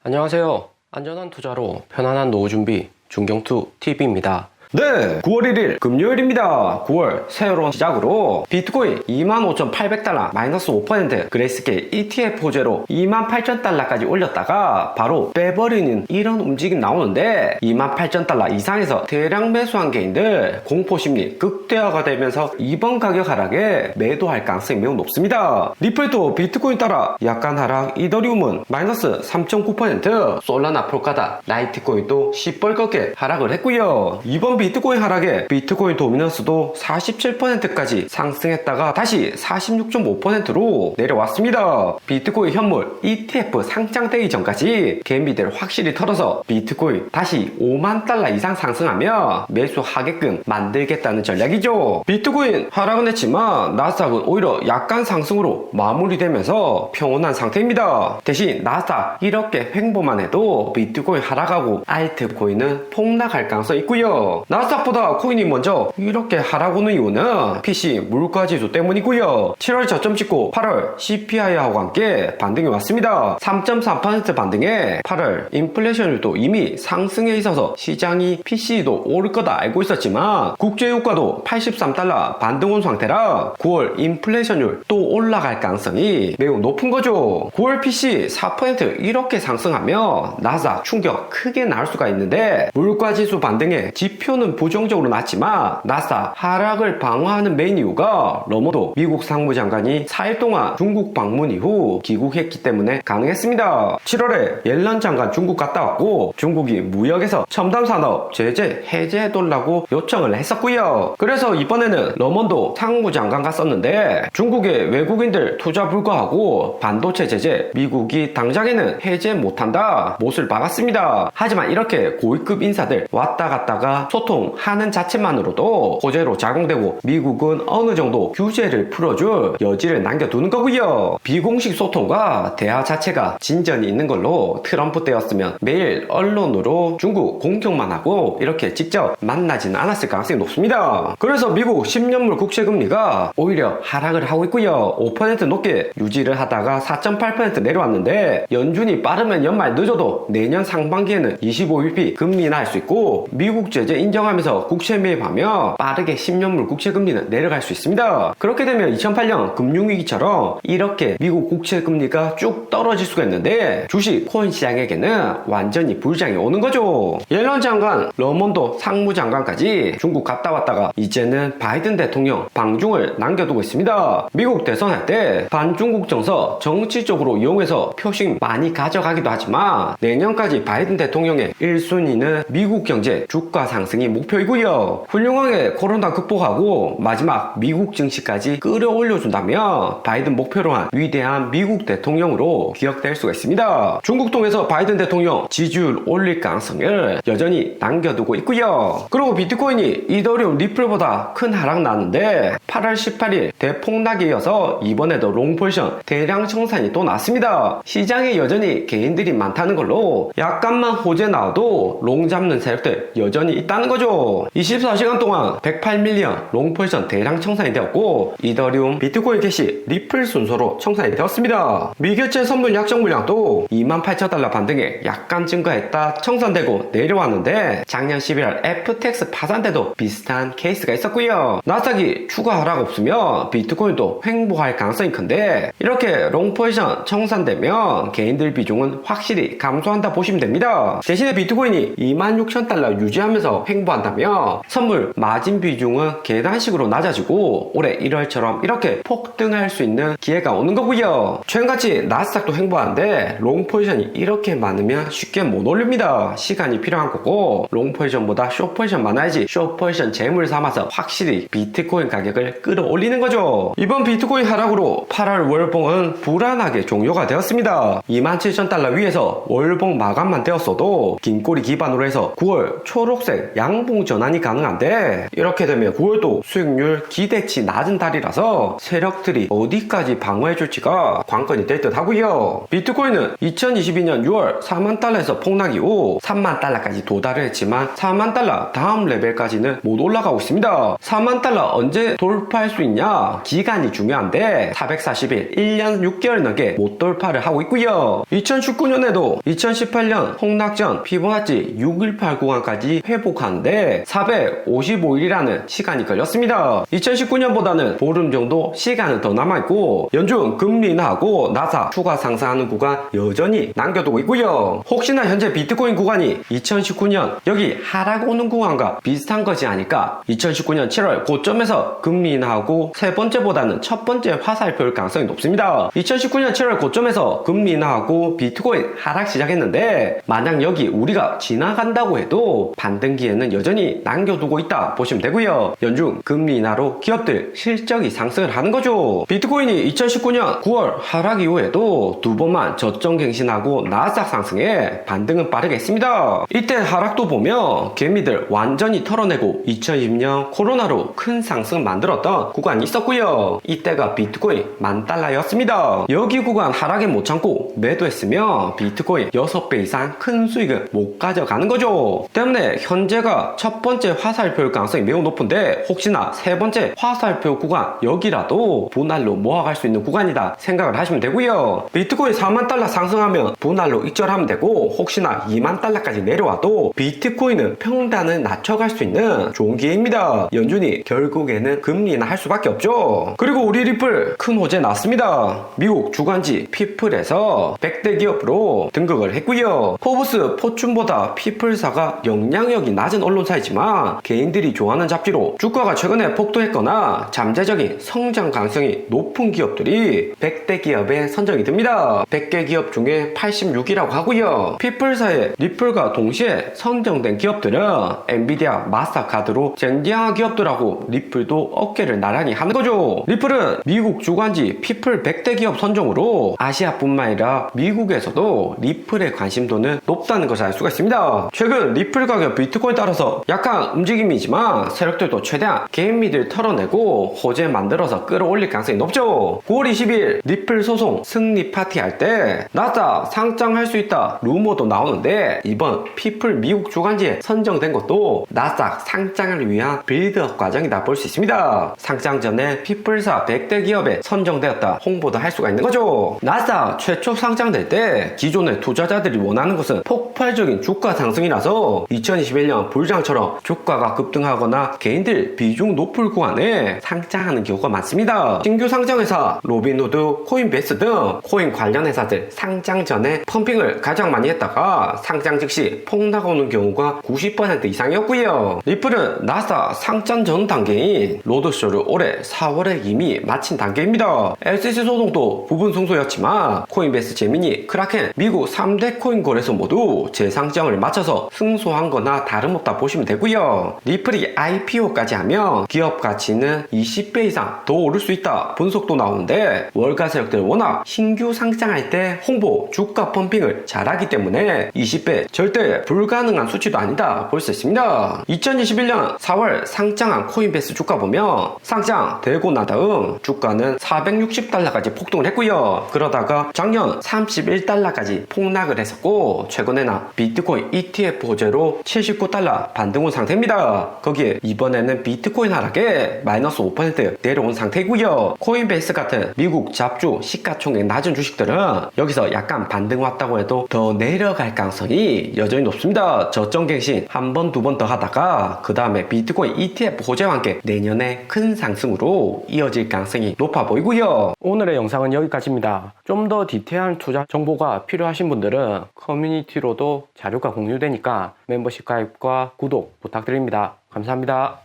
안녕하세요. 안전한 투자로 편안한 노후 준비 중경투 TV입니다. 네, 9월 1일 금요일입니다. 9월 새로운 시작으로 비트코인 25,800달러 마이너스 5% 그레이스케일 ETF 호재로 28,000달러까지 올렸다가 바로 빼버리는 이런 움직임 나오는데 28,000달러 이상에서 대량 매수한 개인들 공포심리 극대화가 되면서 이번 가격 하락에 매도할 가능성이 매우 높습니다. 리플도 비트코인 따라 약간 하락, 이더리움은 마이너스 3.9%, 솔라나, 폴카다, 라이트코인도 시뻘겋게 하락을 했고요. 이번 비트코인 하락에 비트코인 도미넌스도 47%까지 상승했다가 다시 46.5%로 내려왔습니다. 비트코인 현물 ETF 상장되기 전까지 개미들 확실히 털어서 비트코인 다시 5만 달러 이상 상승하며 매수하게끔 만들겠다는 전략이죠. 비트코인 하락은 했지만 나스닥은 오히려 약간 상승으로 마무리되면서 평온한 상태입니다. 대신 나스닥 이렇게 횡보만 해도 비트코인 하락하고 알트코인은 폭락할 가능성이 있고요. 나스닥보다 코인이 먼저 이렇게 하락 오는 이유는 PC 물가지수 때문이고요. 7월 저점 찍고 8월 CPI하고 함께 반등이 왔습니다. 3.3% 반등에 8월 인플레이션율도 이미 상승해 있어서 시장이 PC도 오를 거다 알고 있었지만 국제유가도 83달러 반등 온 상태라 9월 인플레이션율 또 올라갈 가능성이 매우 높은 거죠. 9월 PC 4% 이렇게 상승하며 나스닥 충격 크게 날 수가 있는데 물가지수 반등에 지표는 부정적으로 났지만 나스닥 하락을 방어하는 메인 이유가 너무도 미국 상무장관이 4일 동안 중국 방문 이후 귀국했기 때문에 가능했습니다. 7월에 옐런 장관 중국 갔다 왔고 중국이 무역에서 첨단 산업 제재 해제해달라고 요청을 했었고요. 그래서 이번에는 러먼도 상무장관 갔었는데 중국의 외국인들 투자 불가하고 반도체 제재 미국이 당장에는 해제 못한다 못을 박았습니다. 하지만 이렇게 고위급 인사들 왔다 갔다가 소통하는 자체만으로도 호재로 작용되고 미국은 어느 정도 규제를 풀어줄 여지를 남겨두는 거고요. 비공식 소통과 대화 자체가 진전이 있는 걸로 트럼프 때였으면 매일 언론으로 중국 공격만 하고 이렇게 직접 만나지는 않았을 가능성이 높습니다. 그래서 미국 10년물 국채금리가 오히려 하락을 하고 있고요. 5% 높게 유지를 하다가 4.8% 내려왔는데 연준이 빠르면 연말 늦어도 내년 상반기에는 25bp 금리 인하할 수 있고 미국 제재 인정하면서 국채 매입하며 빠르게 10년물 국채금리는 내려갈 수 있습니다. 그렇게 되면 2008년 금융위기처럼 이렇게 미국 국채금리가 쭉 떨어질 수가 있는데 주식 코인 시장에게는 완전히 불장이 오는 거죠. 옐런 장관, 러먼도 상무장관까지 중국 갔다 왔다가 이제는 바이든 대통령 방중을 남겨두고 있습니다. 미국 대선할 때 반중국 정서 정치적으로 이용해서 표식 많이 가져가기도 하지만 내년까지 바이든 대통령의 1순위는 미국 경제 주가 상승이 목표이고요. 훌륭하게 코로나 극복하고 마지막 미국 증시까지 끌어올려준다면 바이든 목표로 한 위대한 미국 대통령으로 기억될 수가 있습니다. 중국 통해서 바이든 대통령 지지율 올릴 가능성을 여전히 남겨두고 있고요. 그리고 비트코인이 이더리움 리플보다 큰 하락 나는데 8월 18일 대폭락에 이어서 이번에도 롱 포지션 대량 청산이 또 났습니다. 시장에 여전히 개인들이 많다는 걸로 약간만 호재 나와도 롱 잡는 세력들 여전히 있다는 거죠. 24시간 동안 108밀리언 롱 포지션 대량 청산이 되었고 이더리움, 비트코인 캐시, 리플 순서로 청산이 되었습니다. 미결제 선물 약정 물량도 28,000달러 반등에 약간 증가했다 청산되고 내려왔는데 작년 11월 FTX 파산 때도 비슷한 케이스가 있었고요. 나스닥이 추가 하락 없으면 비트코인도 횡보할 가능성이 큰데 이렇게 롱 포지션 청산되면 개인들 비중은 확실히 감소한다 보시면 됩니다. 대신에 비트코인이 26,000달러 유지하면서 횡보한다면 선물 마진 비중은 계단식으로 낮아지고 올해 1월처럼 이렇게 폭등할 수 있는 기회가 오는 거고요. 최근같이 나스닥도 횡보하는데 롱 포지션이 이렇게 많으면 쉽게 못 올립니다. 시간이 필요한 거고 롱 포지션보다 숏 포지션 많아야지 숏 포지션 재물 삼아서 확실히 비트코인 가격을 끌어올리는 거죠. 이번 비트코인 하락으로 8월 월봉은 불안하게 종료가 되었습니다. 27,000달러 위에서 월봉 마감만 되었어도 긴 꼬리 기반으로 해서 9월 초록색 양 양봉 전환이 가능한데 이렇게 되면 9월도 수익률 기대치 낮은 달이라서 세력들이 어디까지 방어해줄지가 관건이 될 듯 하고요. 비트코인은 2022년 6월 4만 달러에서 폭락 이후 3만 달러까지 도달을 했지만 4만 달러 다음 레벨까지는 못 올라가고 있습니다. 4만 달러 언제 돌파할 수 있냐? 기간이 중요한데 440일 1년 6개월 넘게 못 돌파를 하고 있고요. 2019년에도 2018년 폭락 전 피보나치 618 구간까지 회복하는데 455일이라는 시간이 걸렸습니다. 2019년보다는 보름 정도 시간은 더 남아있고 연중 금리 인하하고 나사 추가 상승하는 구간 여전히 남겨두고 있고요. 혹시나 현재 비트코인 구간이 2019년 여기 하락 오는 구간과 비슷한 것이 아닐까? 2019년 7월 고점에서 금리 인하하고 세 번째보다는 첫 번째 화살표일 가능성이 높습니다. 2019년 7월 고점에서 금리 인하하고 비트코인 하락 시작했는데 만약 여기 우리가 지나간다고 해도 반등기에는 여전히 남겨두고 있다 보시면 되고요. 연중 금리 인하로 기업들 실적이 상승을 하는 거죠. 비트코인이 2019년 9월 하락 이후에도 두 번만 저점 갱신하고 나스닥 상승에 반등은 빠르게 했습니다. 이때 하락도 보면 개미들 완전히 털어내고 2020년 코로나로 큰 상승 만들었던 구간이 있었고요. 이때가 비트코인 10,000달러였습니다. 여기 구간 하락에 못 참고 매도했으면 비트코인 6배 이상 큰 수익을 못 가져가는 거죠. 때문에 현재가 첫 번째 화살표일 가능성이 매우 높은데 혹시나 세 번째 화살표 구간 여기라도 분할로 모아갈 수 있는 구간이다 생각을 하시면 되고요. 비트코인 4만 달러 상승하면 분할로 익절하면 되고 혹시나 2만 달러까지 내려와도 비트코인은 평단을 낮춰갈 수 있는 좋은 기회입니다. 연준이 결국에는 금리 인하할 수밖에 없죠. 그리고 우리 리플 큰 호재 났습니다. 미국 주간지 피플에서 100대 기업으로 등극을 했고요. 포브스 포춘보다 피플사가 영향력이 낮은 언론사이지만 개인들이 좋아하는 잡지로 주가가 최근에 폭등했거나 잠재적인 성장 가능성이 높은 기업들이 100대 기업에 선정이 됩니다. 100개 기업 중에 86이라고 하고요. 피플사의 리플과 동시에 선정된 기업들은 엔비디아, 마스터카드로 쟁쟁한 기업들하고 리플도 어깨를 나란히 하는 거죠. 리플은 미국 주간지 피플 100대 기업 선정으로 아시아뿐만 아니라 미국에서도 리플의 관심도는 높다는 것을 알 수가 있습니다. 최근 리플 가격 비트코인 따라서 약간 움직임이지만 세력들도 최대한 개인미들 털어내고 호재 만들어서 끌어올릴 가능성이 높죠. 9월 20일 리플 소송 승리 파티 할 때 나스닥 상장할 수 있다 루머도 나오는데 이번 피플 미국 주간지에 선정된 것도 나스닥 상장을 위한 빌드업 과정이다 볼 수 있습니다. 상장 전에 피플사 100대 기업에 선정되었다 홍보도 할 수가 있는 거죠. 나스닥 최초 상장될 때 기존의 투자자들이 원하는 것은 폭발적인 주가 상승이라서 2021년 불장처럼 주가가 급등하거나 개인들 비중 높을 구간에 상장하는 경우가 많습니다. 신규 상장회사 로빈후드, 코인베이스 등 코인 관련 회사들 상장 전에 펌핑을 가장 많이 했다가 상장 즉시 폭락 오는 경우가 90% 이상이었고요. 리플은 나스닥 상장 전 단계인 로드쇼를 올해 4월에 이미 마친 단계입니다. SEC 소송도 부분 승소였지만 코인베이스, 제미니, 크라켄 미국 3대 코인 거래소 모두 재상장을 마쳐서 승소한 거나 다름없다 보시면 되고요. 리플이 IPO까지 하면 기업 가치는 20배 이상 더 오를 수 있다 분석도 나오는데 월가 세력들 워낙 신규 상장할 때 홍보, 주가 펌핑을 잘하기 때문에 20배 절대 불가능한 수치도 아니다 볼 수 있습니다. 2021년 4월 상장한 코인베이스 주가 보면 상장 되고 나 다음 주가는 460달러까지 폭등을 했고요. 그러다가 작년 31달러까지 폭락을 했었고 최근에는 비트코인 ETF 호재로 79달러 반등 온 상태입니다. 거기에 이번에는 비트코인 하락에 마이너스 5% 내려온 상태이고요. 코인베이스 같은 미국 잡주 시가총액 낮은 주식들은 여기서 약간 반등 왔다고 해도 더 내려갈 가능성이 여전히 높습니다. 저점 갱신 한 번, 두 번 더 하다가 그 다음에 비트코인 ETF 호재와 함께 내년에 큰 상승으로 이어질 가능성이 높아 보이고요. 오늘의 영상은 여기까지입니다. 좀 더 디테일한 투자 정보가 필요하신 분들은 커뮤니티로도 자료가 공유되니까 멤버십 가입과 구독 부탁드립니다. 감사합니다.